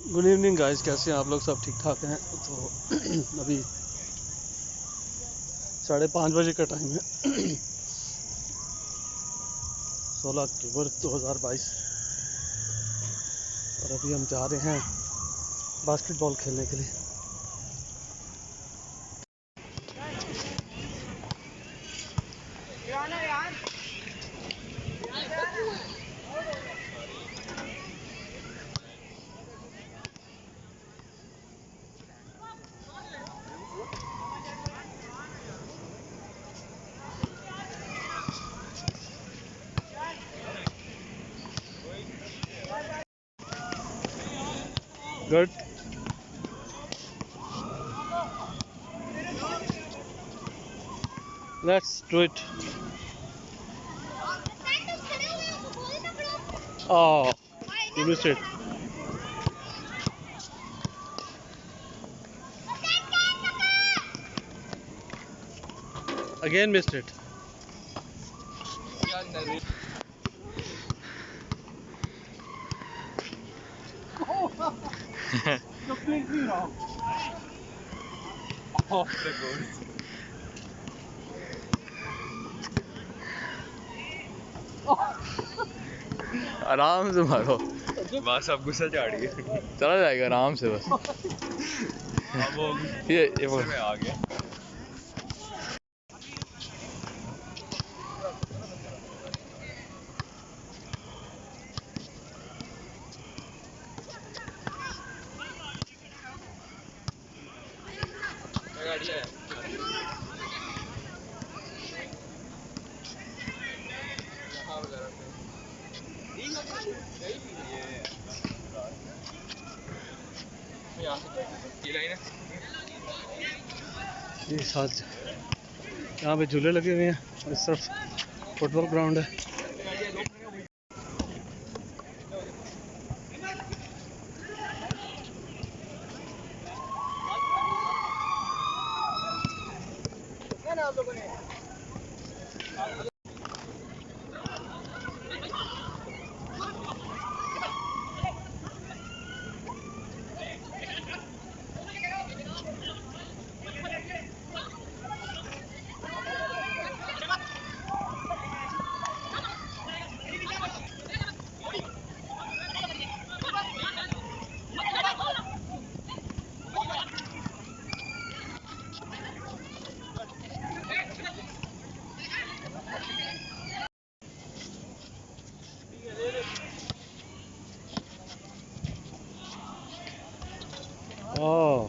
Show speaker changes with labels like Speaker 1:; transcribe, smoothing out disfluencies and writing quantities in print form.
Speaker 1: Good evening guys, कैसे हैं आप लोग? सब ठीक ठाक हैं? तो अभी 5:30 बजे का टाइम है। 16 अक्टूबर 2022 और अभी हम जा रहे हैं बास्केटबॉल खेलने के लिए। Good, let's do it. Oh, you missed it. Again missed it. Completely wrong. Off the course. आराम से मारो,
Speaker 2: बस अब गुस्सा झाड़िए।
Speaker 1: चला जाएगा आराम से बस।
Speaker 2: अब वो
Speaker 1: ये
Speaker 2: में आ गया। गाड़ी है
Speaker 1: ये साथ यहाँ पे झूले लगे हुए हैं। इस तरफ फुटबॉल ग्राउंड है। ओह